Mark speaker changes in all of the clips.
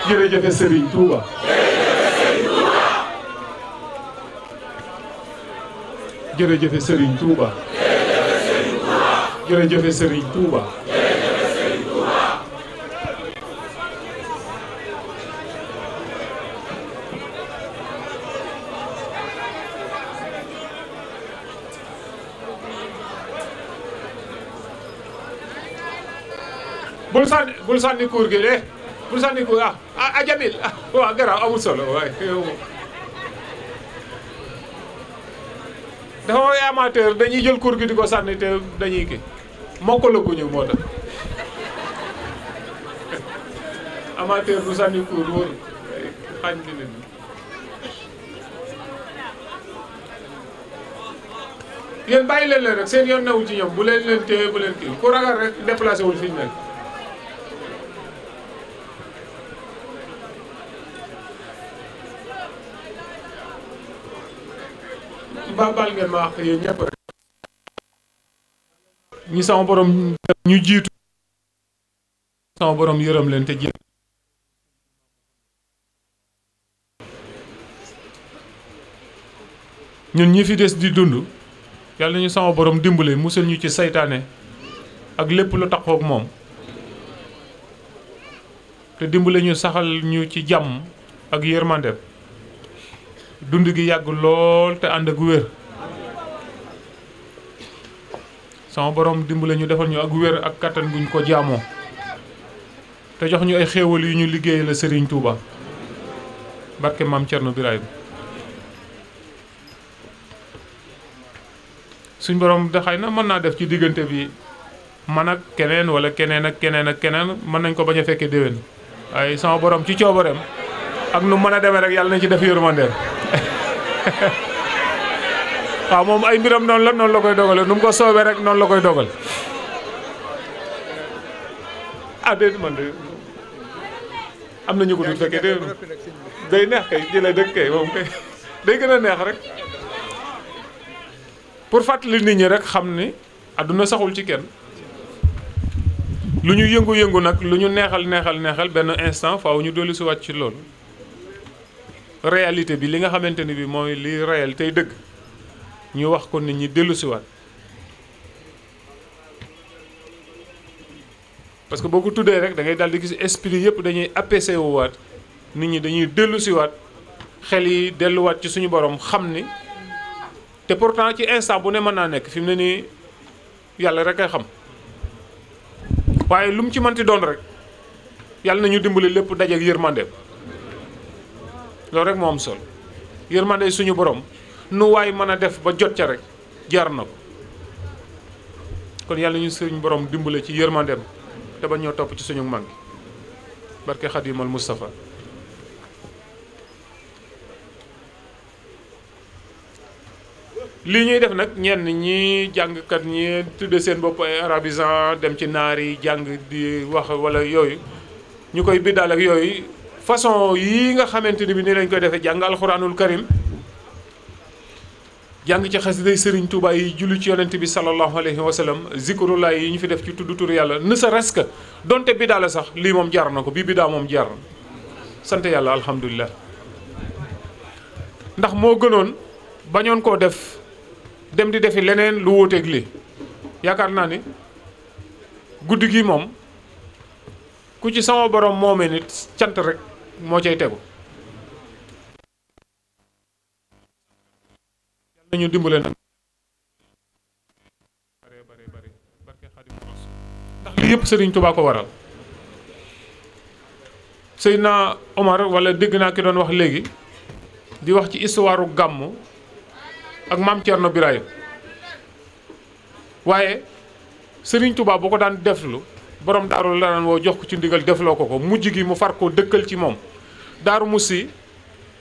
Speaker 1: jërëjëf Serigne Touba. jërëjëf Serigne Touba. jërëjëf Serigne Touba. bul sànni kuur gi de bul sànni kuur Jamil waaw garaaw amul solo waaye dafa mooy amateur dañuy jël kuur gi di ko sànni te dañuy kii mokkalaguñu moo tax amateur bu sànni kuur wóor xañ bi leen yéen bàyyi leen rek seen yoon newul ci ñoom bu leen téye bu leen kii ku ragal rek déplacé wul fi ñu nekk baal ngeen ma wax yéen ñëpp rek ñi sama borom ñu jiitu sama borom yërëm leen te jéem ñun ñi fi des di dund yàlla nañu sama borom dimbale musal ñu ci saytaane ak lépp lu taxoo ak moom te dimbale ñu saxal ñu ci jàmm ak yërmande dund gi yàgg lool te ànd ak wér sama borom dimbale ñu defal ñu ak wér ak kattan guñ ko jaamoo te jox ñu ay xéewal yu ñu liggéey la Serigne Touba barke maam Thierno Birahim suñ borom da xëy na mën naa def ci diggante bi man ak keneen wala keneen ak keneen ak keneen mën nañ ko bañ a fekkee déwén waaye sama borom ci coobareem ak nu mën a demee rek yàlla nañ ci def yërmandeem waaw moom ay mbiram noonu la koy dogale nu mu ko soobee rek noonu la koy dogal déet man de am na ñu ko dul fekkee déwén day neex kay jëlee dëkk kay moom kay day gën a neex rek pour fàttali nit ñi rek xam ni àdduna saxul ci kenn lu ñu yëngu-yëngu nag lu ñu neexal benn instant faaw ñu dolli si wàcc ci loolu réalité bi li nga xamante ni bi mooy li réel tey dëgg ñu wax ko nit ñi dellu si waat parce que boo ko tuddee rek da ngay daal di gis esprit yëpp dañuy apaisé wu waat nit ñi dañuy dellu si waat xel yi delluwaat ci suñu borom xam ni te pourtant ci instant bu ne mën naa nekk fi mu ne nii yàlla rek ay xam waaye lu mu ci mënti doon rek yàlla nañu dimbali lépp dajeek yërmande loolu rek moo am solo yërmande suñu borom nu waay mën a def ba jot ca rek jar na ko kon yàlla ñu suñu borom dimbale ci yërmandeem te ba ñoo topp ci suñu mag barke Xadimal Moustapha lii ñuy def nag ñenn ñi jàngkat ñi tudde seen bopp ay arabisant dem ci naar yi jàng di wax wala yooyu ñu koy biddaal ak yooyu façon yii nga xamante ni bi ni lañ koy defee jàng alxuraanul karim jàng ci xasiday Serigne Touba yi julli ci yonent bi sallallahu alayhi wa sallam zikrullah yi ñu fi def ci tudd tur yàlla ne serait-ce que donte biddaa la sax lii moom jar na ko bii biddaa moom jar na sant yàlla alhamdulilah ndax moo gënoon bañoon koo def dem di defi leneen lu wuuteeg lii yaakaar naa ni guddi gi moom ku ci sama borom moomee nit cant rek moo cay tegu yàlla nañu dimbale nag bare barke Xadim Rasul ndax lii yëpp Serigne Touba ko waral Seydina Omar wala dégg naa ki doon wax léegi di wax ci histoire gàmmu ak maam Thierno Birahim waaye Serigne Touba boo ko daan deflu borom daaru la daan woo jox ko ci ndigal defloo ko mujj gi mu far ko dëkkal ci moom Daaru Musi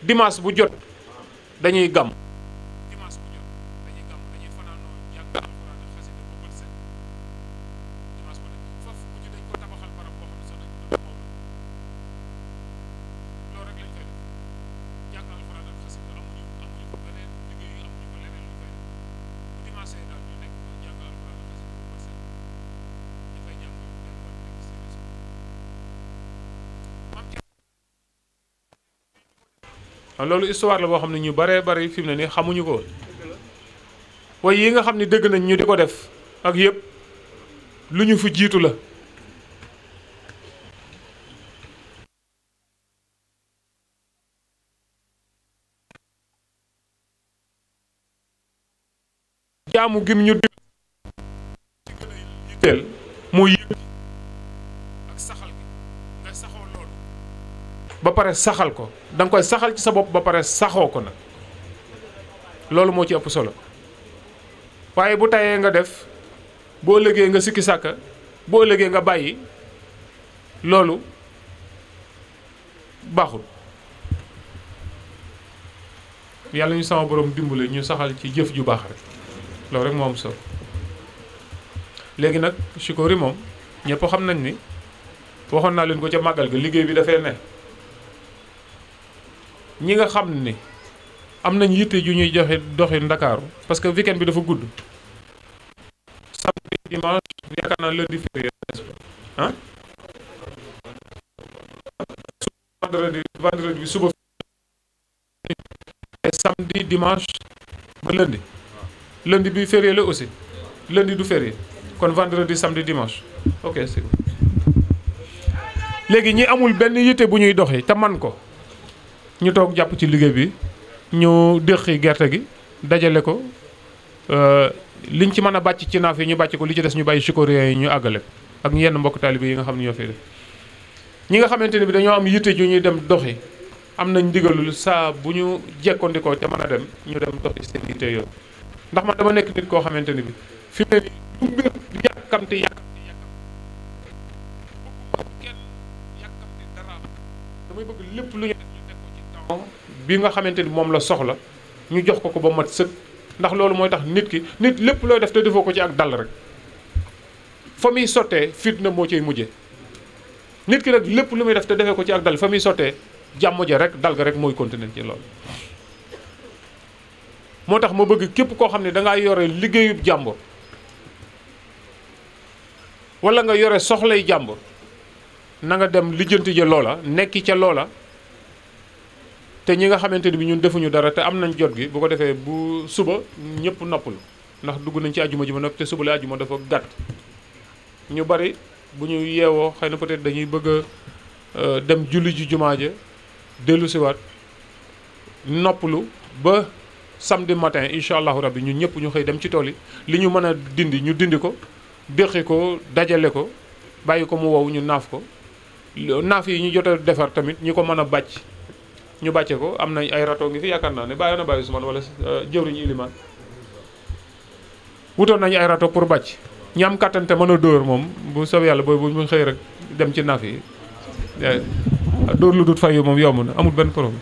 Speaker 1: dimanche bu jot dañuy gàmm dañuy fanaanoo jàng alxuraan ak xasida ba bët set dimanche bu nekk foofu mujj dañ ko tabaxal barab boo xam ne sax dañ ko tudd moom loolu rek lañ koy def jàng alxuraan ak xasida amuñu ko beneen liggéey amuñu ko leneen lu koy def bu dimanche daal ñu nekk jàng alxuraan ak xasida ba bët set ñu fay jàng delluwaat nekk seen loolu histoire la boo xam ne ñu baree bari fi mu ne nii xamuñu ko waaye yi nga xam ne dëgg nañ ñu di ko def ak yëpp lu ñu fi jiitu la. jaamu gim ñu dig ci gën a yitteel mooy yëg ak saxal gi nga saxoo loolu ba pare saxal ko da nga koy saxal ci sa bopp ba pare saxoo ko nag loolu moo ci ëpp solo waaye bu tayee nga def boo ëllëgee nga sikki sàkka boo ëllëgee nga bàyyi loolu baaxul. yàlla ñu sama borom dimbale ñu saxal ci jëf ju baax rek loolu rek moo am solo. léegi nag Chikori moom ñëpp xam nañ ni waxoon naa leen ko ca màggal ga liggéey bi dafay ne ñi nga xam ni am nañ yitte ju ñuy joxe doxi Ndakaaru parce que weekend bi dafa gudd. samedi dimanche yaakaar naa lundi férié ah vendredi bi suba samedi dimanche ba lundi bi férié la aussi lundi du férié kon vendredi samedi dimanche ok c'est bon. léegi ñi amul benn yitte bu ñuy doxee te man ko ñu toog jàpp ci liggéey bi ñu déqi gerte gi dajale ko liñ ci mën a bàcc ci naaf yi ñu bàcc ko li ci des ñu bàyyi Chikoriens yi ñu àggale ak yenn mbokk taalibe yi nga xam ne ñoo fay def ñi nga xamante ne bi dañoo am yitte ju ñuy dem doxi am nañ ndigalul saa bu ñu jekkandikoo te mën a dem ñu dem doxi seen yitte yoon ndax man dama nekk nit koo xamante ni bi fi mu ne nii lu mbir yàkkamti kenn yàkkamti dara damay bëgg lépp lu ñu def ñu teg ko ci temps bi nga xamante ni moom la soxla ñu jox ko ba mat sëkk ndax loolu mooy tax nit lépp looy def te defoo ko ci ak dal rek fa muy sottee fitna moo ciy mujje nit ki nag lépp lu muy def te defee ko ci ak dal fa muy sottee jàmm ja rek dal ga rek mooy continuer ci loolu. moo tax ma bëgg képp koo xam ne dangaa yore liggéeyub jàmbur wala nga yore soxlay jàmbur na nga dem lijjanti ja loola nekki ca loola te ñi nga xamante ni bi ñun defuñu dara te am nañ jot gi bu ko defee bu suba ñëpp noppalu ndax dugg nañ ci àjjuma ji ba noppi te suba la àjjuma dafa gàtt ñu bari bu ñu yeewoo xëy na peut-être dañuy bëgg a dem julli ji jumaa ja dellu siwaat noppalu ba samedi matin incha allahu rabbi ñun ñëpp ñu xëy dem ci tool yi li ñu mën a dindi ñu dindi ko déqi ko dajale ko bàyyi ko mu wow ñu naaf ko naaf yi ñu jot a defar tamit ñi ko mën a bàcc ñu bàcce ko am nañ ay rato ngi fi yaakaar naa ne bàyyi na bàyyi Ousmane wala jëwriñu ilimaan wutoon nañu ay rato pour bàcc ñi am kàttante mën a dóor moom bu soobee yàlla booy bu mu xëy rek dem ci naaf yi dóor lu dut fayu moom yomb na amul benn problème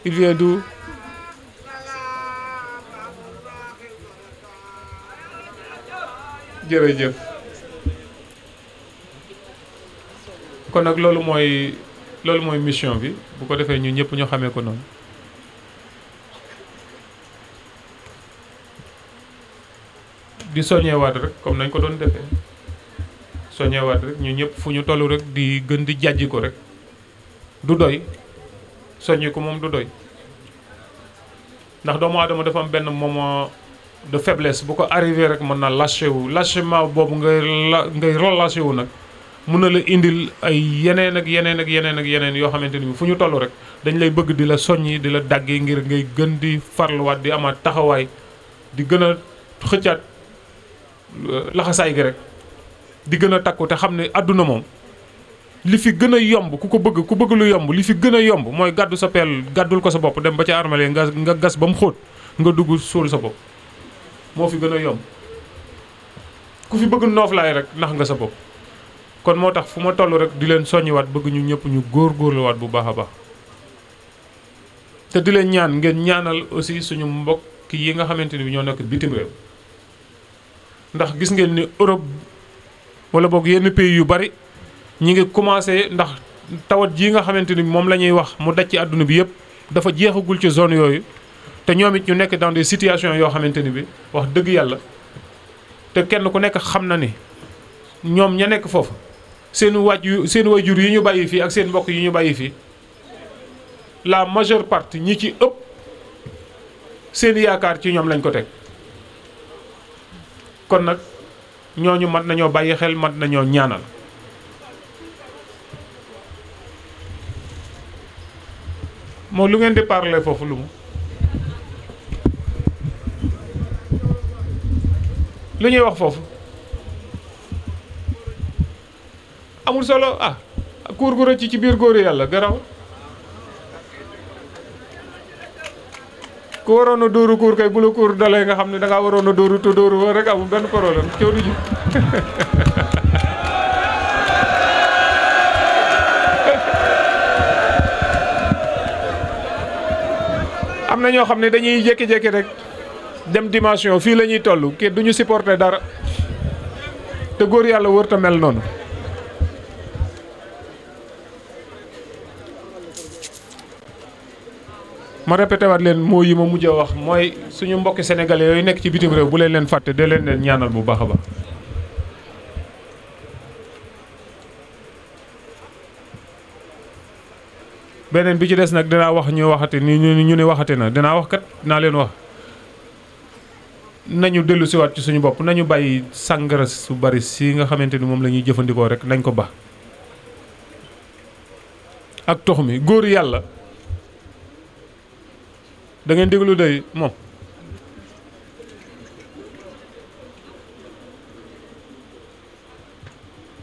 Speaker 1: il vient d'où? jërëjëf kon nag loolu mooy mission bi bu ko defee ñu ñëpp ñu xamee ko noonu di soññewaat rek comme nañ ko doon defee soññewaat rek ñu ñëpp fu ñu toll rek di gën di jàjji ko rek du doy soññi ko moom du doy ndax doomu aadama dafa am benn moment de faiblesse bu ko arrivé rek mën na lâché wu lâchement boobu ngay relâché wu nag mun na la indil ay yeneen ak yeneen yoo xamante ni bi fu ñu toll rek dañ lay bëgg di la soññi di la dàggi ngir ngay gën di farluwaat di amaat taxawaay di gën a xëccaat laxasaay gi rek di gën a takku te xam ne àdduna moom li fi gën a yomb ku bëgg lu yomb li fi gën a yomb mooy gàddu sa peel gàddul ko sa bopp dem ba ca armale nga gas ba mu xóot nga dugg suul sa bopp moo fi gën a yomb ku fi bëgg nooflaay rek nax nga sa bopp kon moo tax fu ma toll rek di leen soññiwaat bëgg ñu ñëpp ñu góorgóorluwaat bu baax a baax te di leen ñaan ngeen ñaanal aussi suñu mbokk yi nga xamante ni bi ñoo nekk bitim réew ndax gis ngeen ni Europe wala boog yenn pays yu bari ñi ngi commencé ndax tawat ji nga xamante ni moom la ñuy wax mu daj ci àdduna bi yëpp dafa jeexagul ci zone yooyu te ñoom it ñu nekk dans des situations yoo xamante ni bi wax dëgg yàlla te kenn ku nekk xam na ni ñoom ña nekk foofu seen wajur yi ñu bàyyi fii ak seen mbokk yi ñu bàyyi fii la majeure partie ñi ci ëpp seen yaakaar ci ñoom lañ ko teg kon nag ñooñu mat nañoo bàyyi xel mat nañoo ñaanal moo lu ngeen di parler foofu lu mu lu ñuy wax foofu amul solo kuur gu rëcc ci biir góori yàlla garaw ku waroon a dóoru kuur kay bu la kuur dalee nga xam ne dangaa waroon a dóoru te dóoru wa rek amul benn problème coow du ji am na ñoo xam ne dañuy jékki-jékki rek dem dimension fii la ñuy toll kii du ñu supporter dara te góor yàlla wër ta mel noonu ma répété waat leen moo yi ma mujj a wax mooy suñu mbokki sénégalais yooyu nekk ci bitim réew bu leen fàtte de leen ñaanal bu baax a baax beneen bi ci des nag dinaa wax ñu waxati ñu ne waxati na dinaa wax kat dinaa leen wax nañu dellu siwaat ci suñu bopp nañu bàyyi sàngara su bari si nga xamante ni moom la ñuy jëfandikoo rek nañ ko ba ak tox mi góor yàlla da ngeen déglu day moom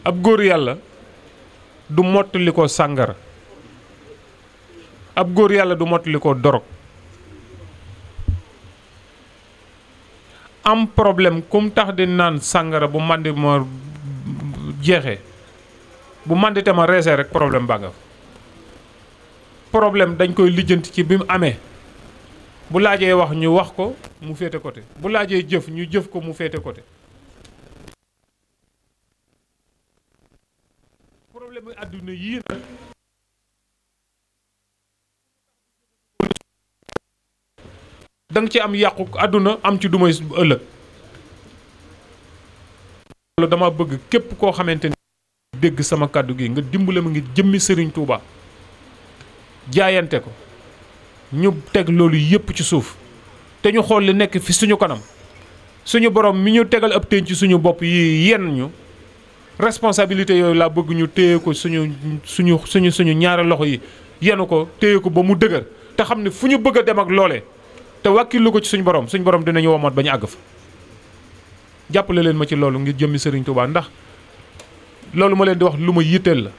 Speaker 1: ab góor yàlla du mottali ko sàngara ab góor yàlla du mottali ko dorog am problème kum tax di naan sàngara bu màndi ma jeexee bu màndi te ma reesee rek problème baa nga problème dañ koy lijjanti ci bi mu amee bu laajee wax ñu wax ko mu féete côté bu laajee jëf ñu jëf ko mu féete côté problème yi àdduna yii nag da nga ci am yàqu àdduna am ci dumay ëllëg loolu dama bëgg képp koo xamante ni dégg sama kàddu gi nga dimbale ma ngir jëmmi Serigne Touba jaayante ko ñu teg loolu yépp ci suuf te ñu xool li nekk fi suñu kanam suñu borom mi ñu tegal ab teen ci suñu bopp yi yenn ñu responsabilité yooyu laa bëgg ñu téye ko suñu ñaari loxo yi yenu ko téye ko ba mu dëgër te xam ne fu ñu bëgg a dem ak loolee te wàkkilu ko ci suñu borom dinañu womat ba ñu àgg fa jàppale leen ma ci loolu ngir jëmmi Serigne Touba ndax loolu ma leen di wax lu ma yitteel la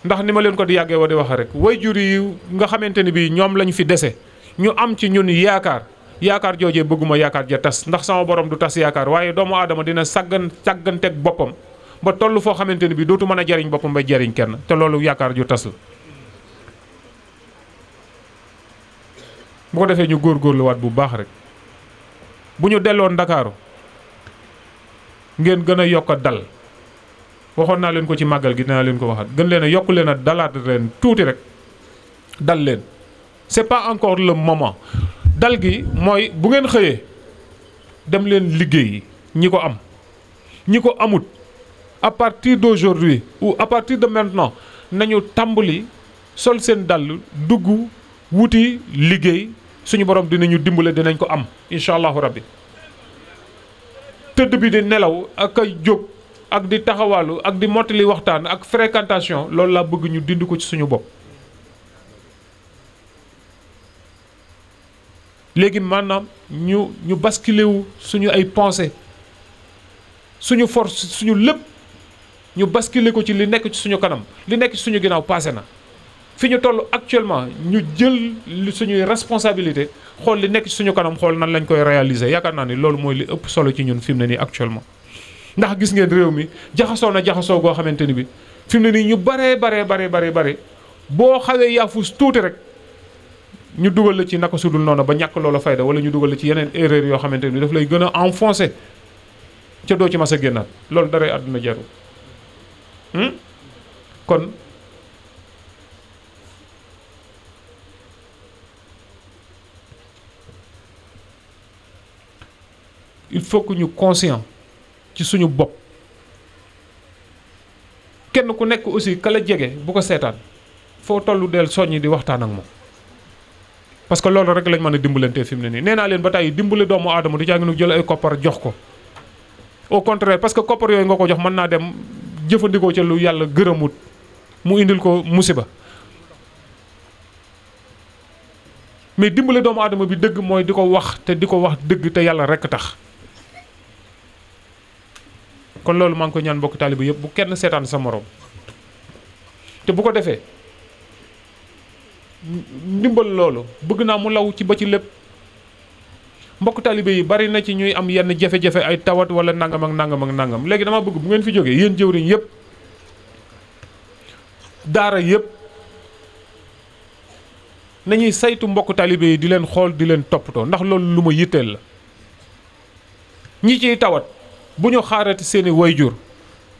Speaker 1: ndax ni ma leen ko di yàggee wa di wax rek waajur yi nga xamante ni bii ñoom lañu fi dese ñu am ci ñun yaakaar joojee bëgguma yaakaar ja tas ndax sama borom du tas yaakaar waaye doomu aadama dina sàgganteeg boppam ba toll foo xamante ni bii dootu mën a jariñ boppam ba jariñ kenn te loolu yaakaar ju tas la bu ko defee ñu góorgóorluwaat bu baax rek bu ñu delloon Ndakaaru ngeen gën a yokk a dal waxoon naa leen ko ci màggal gi dinaa leen ko waxaat gën leen a yokk leen a dalaat leen tuuti rek dal leen c'est pas encore le moment dal gi mooy bu ngeen xëyee dem leen liggéey ñi ko am ñi ko amut à partir d'aujourd'hui ou à partir de maintenant nañu tàmbali sol seen dàll dugg wuti liggéey suñu borom dinañu dimbale dinañ ko am incha allahu rabbi tëdd bi di nelaw ak ay jóg ak di taxawaalu ak di mottali waxtaan ak fréquentation loolu laa bëgg ñu dindi ko ci suñu bopp léegi maanaam ñu basculer wu suñu ay pensée suñu force suñu lépp ñu basculer ko ci li nekk ci suñu kanam li nekk ci suñu ginnaaw passé na fi ñu toll actuellement ñu jël suñuy responsabilité xool li nekk ci suñu kanam xool nan lañ koy réaliser yaakaar naa ni loolu mooy li ëpp solo ci ñun fi mu ne nii actuellement ndax gis ngeen réew mi jaxasoo na jaxasoo goo xamante ni bi fi mu ne nii ñu bare boo xawee yaafus tuuti rek ñu dugal la ci naka sudul noonu ba ñàkk loola fayda wala ñu dugal la ci yeneen erreur yoo xamante ni daf lay gën a enfoncé ca doo ci mas a génnaat loolu daray àdduna jaru kon il faut que ñu conscient ci suñu bopp kenn ku nekk aussi ka la jege bu ko seetaan foo tollu del soññi di waxtaan ak moom parce que loolu rek lañ mën a dimbalantee fi mu ne nii nee naa leen ba tey dimbale doomu aadama du caa ngi jël ay koppar jox ko au contraire parce que koppar yooyu nga ko jox mën naa dem jëfandikoo ca lu yàlla gërëmut mu indil ko musiba mais dimbale doomu aadama bi dëgg mooy di ko wax te di ko wax dëgg te yàlla rekk tax kon loolu maa ngi ko ñaan mbokk taaliba yëpp bu kenn seetaan sa morom te bu ko defee ndimbal loolu bëgg naa mu law ci ba ci lépp mbokk taalibe yi bari na ci ñuy am yenn jafe-jafe ay tawat wala nangam ak nangam ak nangam léegi dama bëgg bu ngeen fi jógee yéen jëwriñ yëpp daara yëpp nañuy saytu mbokk taalibe yi di leen xool di leen toppatoo ndax loolu lu ma yitteel la ñi ciy tawat bu ñu xaarati seeni wayjur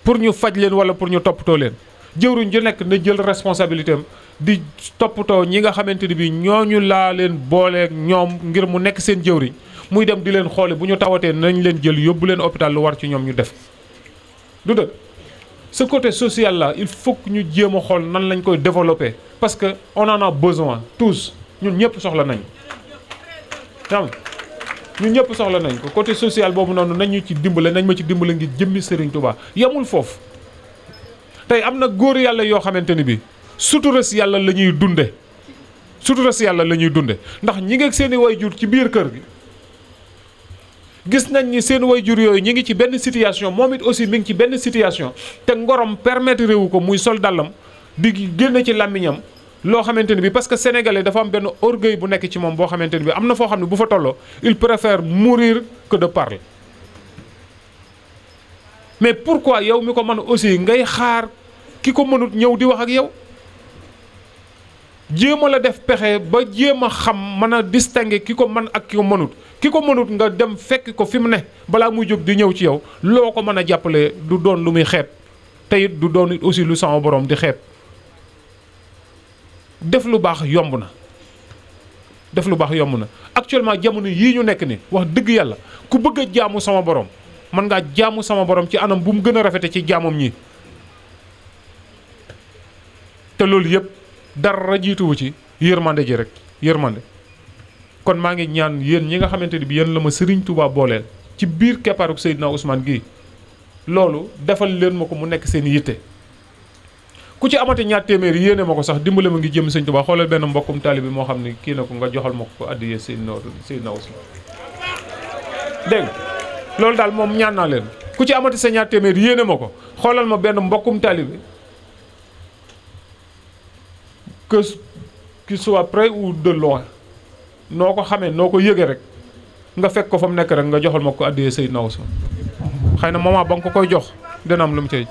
Speaker 1: pour ñu faj leen wala pour ñu toppatoo leen jëwriñ ju nekk na jël responsabilité am di toppatoo ñi nga xamante ni bi ñooñu laa leen booleeg ñoom ngir mu nekk seen jëwriñ muy dem di leen xoole bu ñu tawatee nañ leen jël yóbbu leen hôpital lu war ci ñoom ñu def du dëgg ce côté social là il faut que ñu jéem a xool nan lañ koy développer parce que on en a besoin tous ñun ñëpp soxla nañ xam ñun ñëpp soxla nañ ko côté social boobu noonu nañ ñu ci dimbale nañ ma ci dimbale ngir jëmmi Serigne Touba yamul foofu tey am na góor yàlla yoo xamante ni bi sutura si yàlla la ñuy dunde sutura si yàlla la ñuy dunde ndax ñi ngi ak seen i wayjur ci biir kër gi gis nañ ni seen wayjur yooyu ñi ngi ci benn situation moom it aussi mi ngi ci benn situation te ngorom permettre wu ko muy sol dàllam di génn ci làmmiñam loo xamante ni bi parce que sénégalais dafa am benn orgueil bu nekk ci moom boo xamante ni bi am na foo xam ne bu fa tolloo il préfère mourir que de parler mais pourquoi yow mi ko mën aussi ngay xaar ki ko mënut ñëw di wax ak yow jéem a la def pexe ba jéem a xam mën a distinguer ki ko mën ak ki ko mënut nga dem fekk ko fi mu ne balaa muy jóg di ñëw ci yow loo ko mën a jàppale du doon lu muy xeeb te it du doon it aussi lu sama borom di xeeb def lu baax yomb na def lu baax yomb na actuellement jamono yii ñu nekk ni wax dëgg yàlla ku bëgg a jaamu sama borom mën ngaa jaamu sama borom ci anam bu mu gën a rafete ci jaamam ñi te loolu yëpp dara jiituwu ci yërmande ji rek yërmande kon maa ngi ñaan yéen ñi nga xamante ni bi yéen la ma Serigne Touba booleel ci biir keppaaruk Seydina Ousmane gii loolu defal leen ma ko mu nekk seen yitte ku ci amati ñaar téeméer yéene ma ko sax dimbale ma ngi jëm Serigne Touba xoolal benn mbokkum taalibe bi moo xam ne kii na ko nga joxal ma ko addiyee Seydina Ousmane dégg loolu daal moom ñaan naa leen ku ci amati sa ñaar téeméer yéene ma ko xoolal ma benn mbokkum taalibe que qu'il soit près ou de loin noo ko xamee noo ko yëgee rek nga fekk ko fa mu nekk rek nga joxal ma ko addiyee Seydina Ousmane xëy na moment ba nga ko koy jox dina am lu mu cay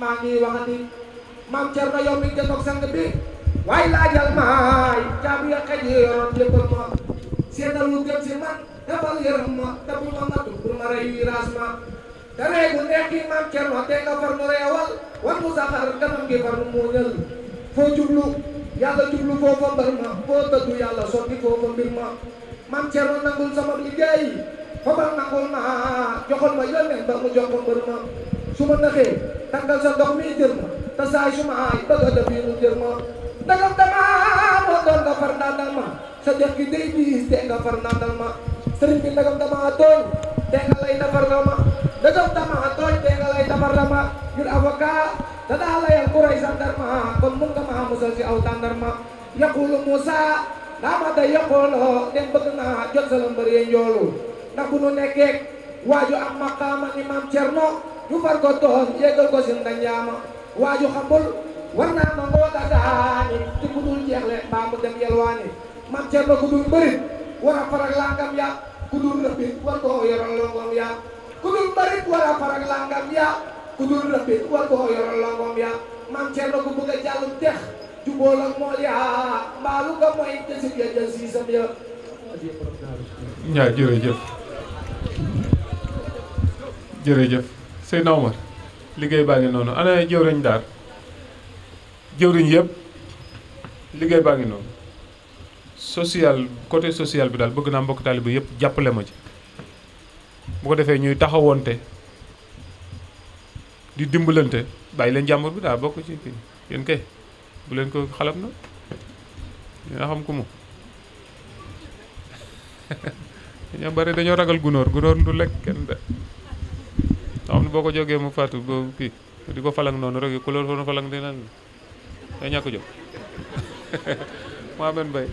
Speaker 2: maa ngi waxati maam Thierno yow mi jëndoog sang bi waaye laajal maay caabi ya xëy yoroon léppal ma seetal lu gën si man defal yërëm ma te bu ma nattu pour ma rey virage ma te reegu nekki maam Thierno te nga far nu reewal wan mu saxar kanam gi far nu muuñal foo jublu yàlla jublu foofa mbar ma foo tëddu yàlla sotti foofa mbir ma maam Thierno nangul sama liggéey fobal nangul ma joxol ma yónneen ba mu jox ko mbër ma su ma naxee tàngal sa ndox mi jër ma te saay su ma ay bëgg a def yi nu jër ma ndagam dama moo doon nga far ndandal ma sa jox gi day diis te nga far ndandal ma sëriñ bi ndagam dama tooñ te nga lay defar la ma ndagam dama tooñ te nga lay defar la ma ngir avocat te daa layal ku rey sandarma kon mun nga ma musal si aw tàndarma yaqulu Moussa daa ma day yaqooloo dem bëgg naa jot sa la mbër yee njoolu ndax bu nu nekkee waaju am maqaama ni maam Thierno ñu far ko toon yeggal ko sin dañaama waaju xambul war naa ma ngoo dagaani ci ku dul jeexle mbaa mu dem yelwaani maam Thierno ku dul bërit war a farak langam ya ku dul nëbbit war koo yoral longom ya ku dul bërit war a farak langam ya ku dul rabbi war koo yoral la ngoom ya maam Cerno ko bëgg a jàllum tex jubóol ak mool yaa mbaalu ko mooy jësib ya jël siisam ya
Speaker 1: ñaa jërëjëf jërëjëf Seydina Omar liggéey baa ngi noonu ana jëwriñ daar jëwriñ yëpp liggéey baa ngi noonu social côté social bi daal bëgg naa mbokk taalibe yëpp jàppale ma ci bu ko defee ñuy taxawoonte di dimbalante bàyyi leen jàmbur bi daal bokk ci kii yéen kay bu leen ko xalab na dina xam ku mu dañoo bari dañoo ragal gunóor du lekk kenn de xam ne boo ko jógee mu faatu boo kii di ko falang noonu rek ku loolu falang dina day ñàkk jóg maa men bay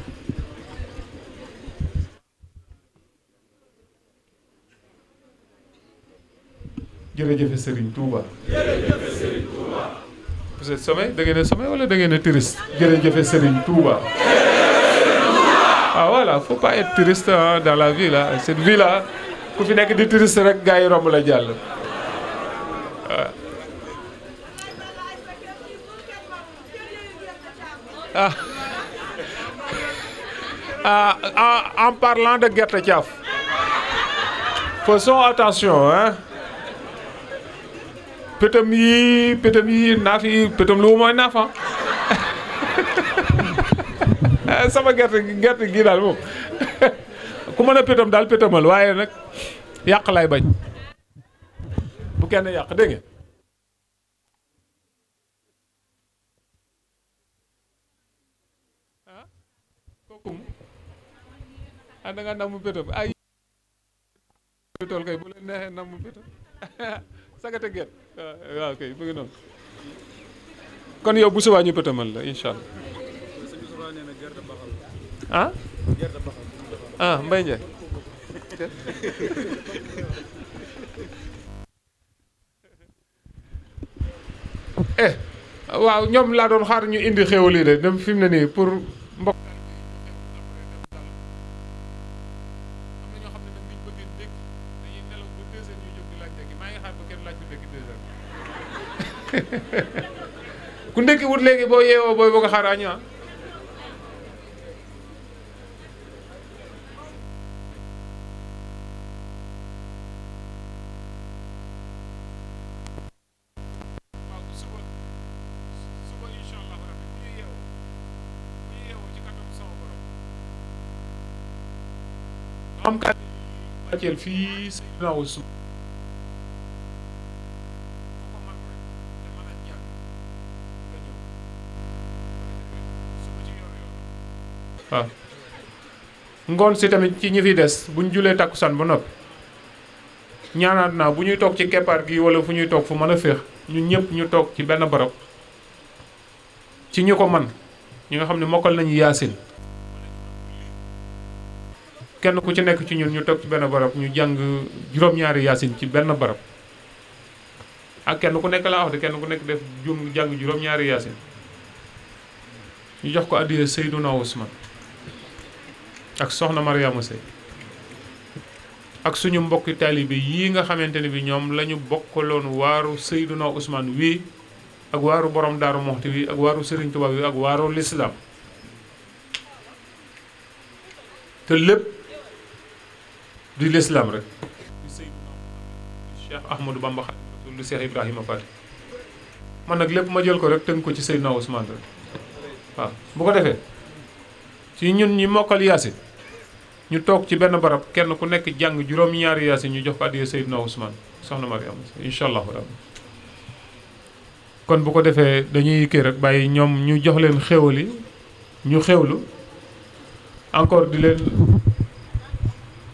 Speaker 1: jërëjëf Serigne Touba. jërëjëf Serigne Touba. vous êtes sommet da ngeen a sommet wala da ngeen a touriste. jërëjëf Serigne Touba. ah voilà faut pas être touriste dans la vie là cette vie là ku fi nekk di touriste rek gars yi romb la jàll. En parlant de gerte caaf faisons attention hein. pëtëm yi naaf yi pëtëm lu mooy naaf sama gerte gi daal moom ku mën a pëtëm daal pëtëmal waaye nag yàq lay bañ bu kenn yàq dégg ngeen kooku da nga namm pëtëm ay tool kay bu leen neexee namm pëtëm sagate get waaw kay bëgg noonu kon yow bu subaa ñu pëtamal la incha allah Mbaye Ndiaye waaw ñoom laa doon xaar ñu indi xéwal yi de dem fi mu ne nii pour mbokk ku ndekki wut léegi boo yeewoo booy bëgg a xaar añ waaw suba incha allah rabbi bu ñu yeewoo ci kàttan sama borom am kat wàcceel fii Seydina Ousmane waaw ngoon si tamit ci ñi fi des buñ julee takkusaan ba noppi ñaanaat naa bu ñuy toog ci keppaar gi wala fu ñuy toog fu mën a féex ñun ñëpp ñu toog ci benn barab ci ñu ko man ñi nga xam ne mokkal nañu yaasin kenn ku ci nekk ci ñun ñu toog ci benn barab ñu jàng juróom-ñaari yaasin ci benn barab ak kenn ku nekk laa wax de kenn ku nekk def jàng juróom-ñaari yaasin ñu jox ko addiya Seydina Ousmane ak soxna Mariama Sey ak suñu mbokki taalibe yii nga xamante ne bi ñoom la ñu bokkaloon waaru Seydina Ousmane wii ak waaru borom Daaru Moxti wi ak waaru Serigne Touba wi ak waaru lislaam te lépp di lislaam rek di Seydina Cheikh Ahmadou Bamba Xaadimu Rasuul di Cheikh Ibrahima Fati man nag lépp ma jël ko rek tënk ko ci Seydina Ousmane rek waaw bu ko defee ci ñun ñi mokkal yaasin ñu toog ci benn barab kenn ku nekk jàng juróom-ñaari yaasin ñu jox ko addiya Seydina Ousmane soxna Mariama incha allahu rabbi kon bu ko defee dañuy kii rek bàyyi ñoom ñu jox leen xéwal yi ñu xewlu encore di leen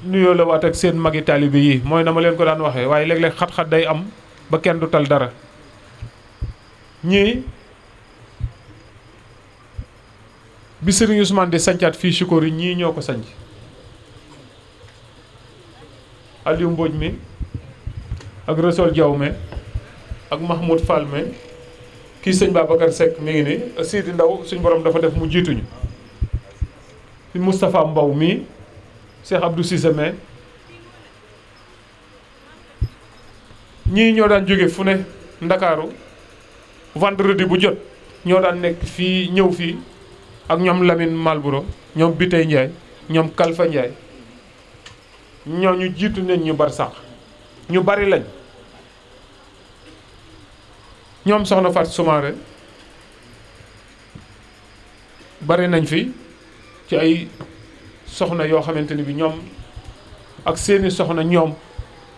Speaker 1: nuyoo la waat ak seen magi taalibe yi mooy na ma leen ko daan waxee waaye léeg-léeg xat-xat day am ba kenn du tal dara ñii bi Serigne Ousmane di sancaat fii Chikori ñii ñoo ko sanc Aliou Mbodj mi ak Resol Diaw me ak Mahmoud Fall me kii sëñ Babacar Seck mi ngi ni Sidi Ndaw suñ borom dafa def mu jiituñu fi Moustapha Mbow mii Cheikh Abdou Cissé me ñii ñoo daan jóge fu ne Ndakaaru vendredi bu jot ñoo daan nekk fii ñëw fii ak ñoom Lamine Malboro ñoom Bitey Ndiaye ñoom Kalfa Ndiaye ñoo ñu jiitu nañ ñu bar sax ñu bari lañ ñoom soxna Fatou Soumaré bari nañ fi ci ay soxna yoo xamante ni bi ñoom ak seeni soxna ñoom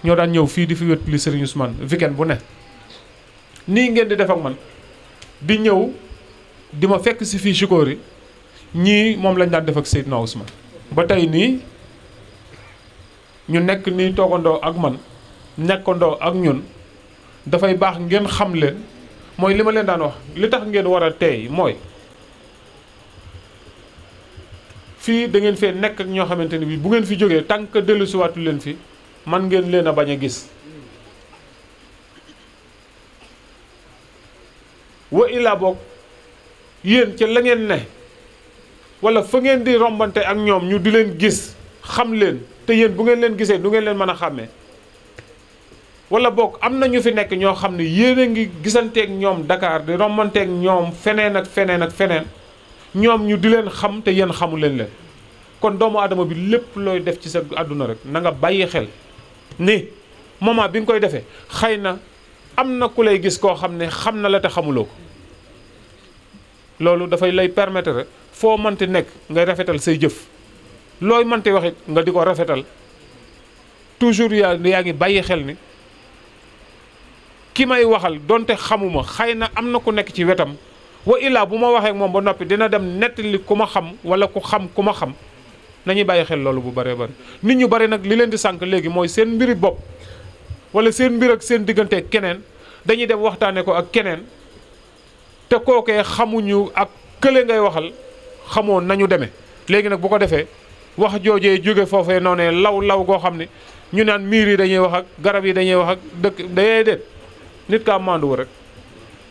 Speaker 1: ñoo daan ñëw fii di fi wétali Serigne Ousmane weekend bu ne nii ngeen di def ak man di ñëw di ma fekk si fii Chikori ñii moom lañ daan def ak Seydina Ousmane ba tey nii ñu nekk nii toogandoo ak man nekkandoo ak ñun dafay baax ngeen xam leen mooy li ma leen daan wax li tax ngeen war a teey mooy fii da ngeen fee nekk ak ñoo xamante ni bi bu ngeen fi jógee tant que dellusiwaatu leen fi man ngeen leen a bañ a gis wa illaa boog yéen ca la ngeen ne wala fa ngeen di rombante ak ñoom ñu di leen gis xam leen te yéen bu ngeen leen gisee du ngeen leen mën a xàmmee wala boog am na ñu fi nekk ñoo xam ne yéen a ngi gisanteeg ñoom Dakar di rombanteeg ñoom feneen ak feneen ak feneen ñoom ñu di leen xam te yéen xamu leen kon doomu aadama bi lépp looy def ci sa àdduna rek na nga bàyyi xel ni moment bi nga koy defee xëy na am na ku lay gis koo xam ne xam na la te xamuloo ko loolu dafay lay permettre rek foo mënti nekk ngay rafetal say jëf looy mënti waxit nga di ko rafetal toujours yaa ngi bàyyi xel ni ki may waxal donte xamuma xëy na am na ku nekk ci wetam wa illaa bu ma waxee ak moom ba noppi dina dem nettali ku ma xam wala ku xam ku ma xam nañuy bàyyi xel loolu bu bëree bëri nit ñu bëri nag li leen di sànq léegi mooy seen mbiri bopp wala seen mbir ak seen diggante keneen dañuy dem waxtaane ko ak keneen te kookee xamuñu ak kële ngay waxal xamoo nañu demee léegi nag bu ko defee wax joojee jóge foofee noonee law goo xam ne ñu naan miir yi dañuy wax ak garab yi dañuy wax ak dëkk day déet nit kaa maanduwu rek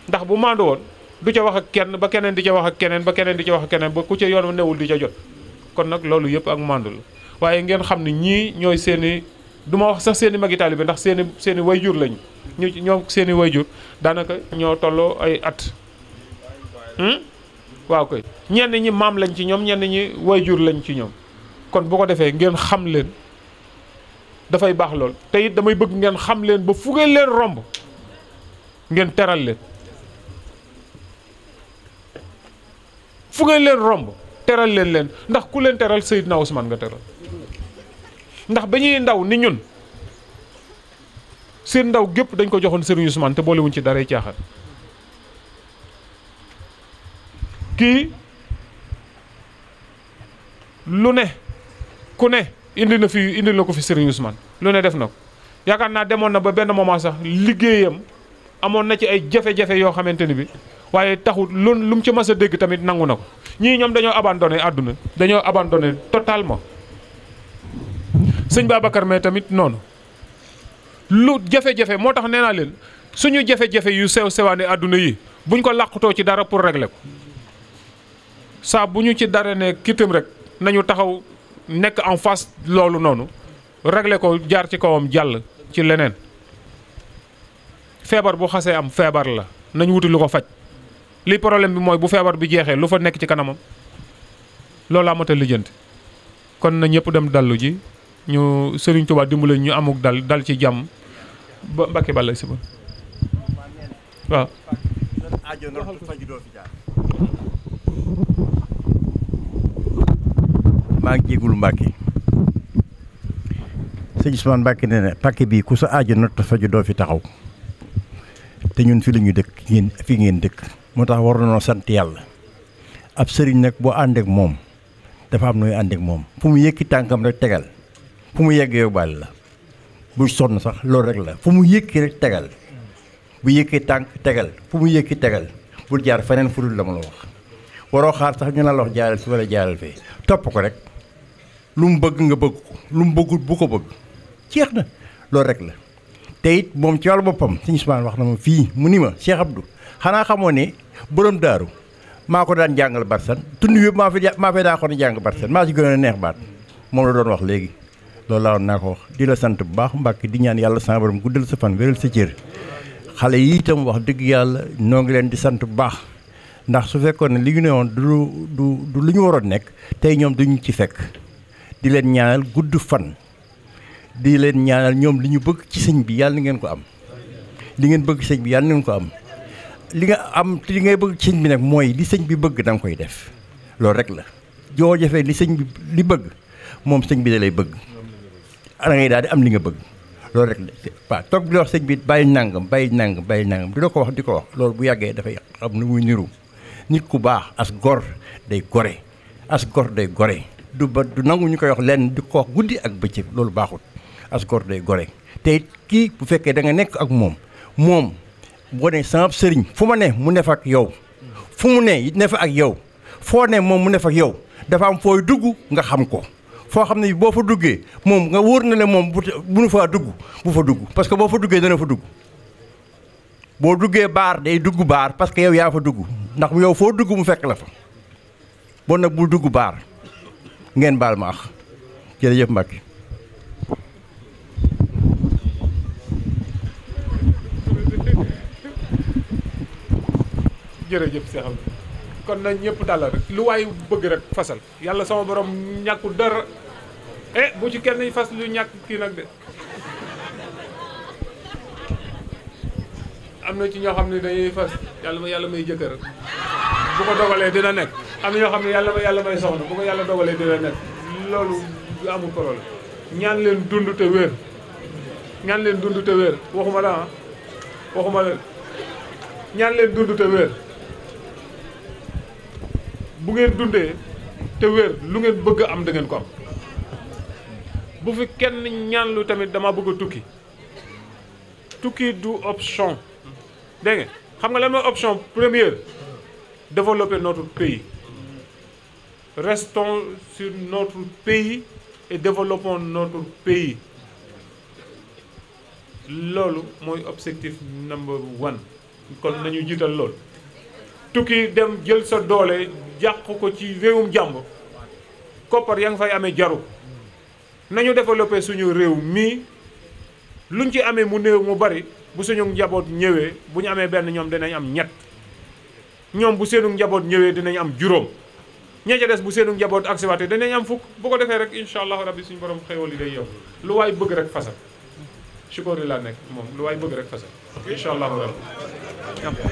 Speaker 1: ndax bu maandu woon du ca wax ak kenn ba keneen di ca wax ak keneen ba keneen di ca wax ak keneen ba ku ca yoon newul di ca jot kon nag loolu yëpp ak maandu la waaye ngeen xam ne ñii ñooy seeni du ma wax sax seeni magi taalibe ndax seeni wayjur lañ ñoom seeni wayjur daanaka ñoo tolloo ay at waaw koy ñenn ñi maam lañ ci ñoom ñenn ñi wayjur lañ ci ñoom kon bu ko defee ngeen xam leen dafay baax lool te it damay bëgg ngeen xam leen ba fu ngeen leen romb ngeen teral leen fu ngeen leen romb teral leen ndax ku leen teral Seydina Ousmane nga teral ndax ba ñuy ndaw ni ñun seen ndaw gépp dañ ko joxoon Serigne Ousmane te boolewuñ ci daray caaxaan kii lu ne ku ne indi na ko fi Serigne Ousmane lu ne def na ko yaakaar naa demoon na ba benn moment sax liggéeyam amoon na ci ay jafe-jafe yoo xamante ni bi waaye taxul lu mu ci mas a dégg tamit nangu na ko ñii ñoom dañoo abandonné àdduna dañoo abandonné totalement sëñ Babacar mais tamit noonu lu jafe-jafe moo tax nee naa leen suñu jafe-jafe yu sewaane àdduna yi buñ ko làqutoo ci dara pour régler ko saa bu ñu ci dara ne kitam rek nañu taxaw nekk en face loolu noonu régler ko jaar ci kawam jàll ci leneen feebar bu xasee am feebar la nañ wuti lu ko faj li problème bi mooy bu feebar bi jeexee lu fa nekk ci kanamam loolu amata lijjanti kon na ñëpp dem dallu ji ñu Serigne Touba dimbale ñu amuk dal ci jàmm ba Mbacke Balla si ba waaw.
Speaker 3: maa ngi jégalu Mbacke sëñ Ousmane Mbacke nee na pàkk bii ku sa aajo not faju doo fi taxaw te ñun fi la ñu dëkk fi ngeen dëkk moo tax war nañoo sant yàlla ab sëriñ nag boo ànd ak moom dafa am nooy ànd ak moom fu mu yëkki tànkam rek tegal fu mu yegg yóbbaale la bu sonn sax loolu rek la fu mu yëkki rek tegal bu yëkki tànk tegal fu mu yëkki tegal bul jaar feneen fu dul la ma la wax waroo xaar sax ñu la wax jaaral fi wala jaaral fee topp ko rek lu mu bëgg nga bëgg ko lu mu bëggul bu ko bëgg jeex na loolu rek la te it moom ci wàllu boppam Sëñ Ousmane wax na ma fii mu ni ma Cheikh Abdou xanaa xamoo ne borom daaru maa ko daan jàngal barsan tund yëpp maa fi daa ko ne jàng barsan maa ci gën a neex baat moom la doon wax léegi loolu laa woon naa ko wax di la sant bu baax Mbàkke di ñaan yàlla sama borom guddal sa fan wéral sa cër xale yi itam wax dëgg yàlla noo ngi leen di sant bu baax ndax su fekkoon ne li ñu ne woon du lu ñu waroon nekk tey ñoom duñu ci fekk di leen ñaanal gudd fan di leen ñaanal ñoom li ñu bëgg ci sëñ bi yàlla na ngeen ko am li ngeen bëgg ci sëñ bi yàlla na ngeen ko am li nga am li ngay bëgg ci sëñ bi nag mooy li sëñ bi bëgg da nga koy def loolu rek la joo jafee li sëñ bi li bëgg moom sëñ bi da lay bëgg da ngay daal di am li nga bëgg loolu rek la waaw toog bi la wax sëñ bi bàyyi nangam di la ko wax loolu bu yàggee dafay xam nu muy niru nit ku baax as gor day gore du nangu ñu koy wax lenn di ko wax guddi ak bëccëg loolu baaxul as gor day gore te kii bu fekkee da nga nekk ak moom boo ne sama sëriñ fu ma ne mu ne fa ak yow fu mu ne it ne fa ak yow foo ne moom mu ne fa ak yow dafa am fooy dugg nga xam ko foo xam ne boo fa duggee moom nga wóor na le moom bu nu faa dugg bu fa dugg parce que boo fa duggee dana fa dugg boo duggee baar day dugg baar parce que yow yaa fa dugg ndax yow foo dugg mu fekk la fa bon nag bul dugg baar ngeen baal ma ax jërëjëf Mbacke.
Speaker 1: jërëjëf Cheikh Abdou kon nañ ñëpp dal rek lu waay bëgg rek fasal yàlla sama borom ñàkkul dara bu ci kenn fas lu ñàkk kii nag de am na ci ñoo xam ne dañuy fas yàlla may jëkkër bu ko dogalee dina nekk am na ñoo xam ne yàlla may soxna bu ko yàlla dogalee dina nekk loolu amul problème ñaan leen dund te wér waxuma la waxuma la ñaan leen dund te wér bu ngeen dundee te wér lu ngeen bëgg am da ngeen ko am bu fi kenn ñaan lu tamit dama bëgg a tukki du option dégg nga xam nga lan mooy option première développer notre pays restons sur notre pays et développons notre pays loolu mooy objectif number 1 kon nañu jiital loolu tukki dem jël sa doole jàq ko ci réewum jàmbur koppar ya nga fay amee jaru nañu développé suñu réew mii luñ ci amee mu néew mu bari bu suñu njaboot ñëwee bu ñu amee benn ñoom dinañ am ñett ñoom bu seenu njaboot ñëwee dinañ am juróom ña ca des bu seenu njaboot agsiwaatee dinañ am fukk bu ko defee rek incha allahu rabbi suñu borom xéwal yi day yow lu waay bëgg rek fasal sukóori laa nekk moom lu waay bëgg rek fasal incha allahu rabbi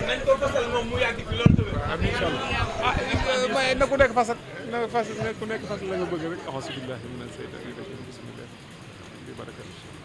Speaker 4: nañ ko fasal moom mu yàgg fi loolu tamit.
Speaker 1: incha allah may na ku nekk fasal na ku nekk fasal la nga bëgg rek. auzu billahi mina shaytaani rajiim bismillah bi barakatuh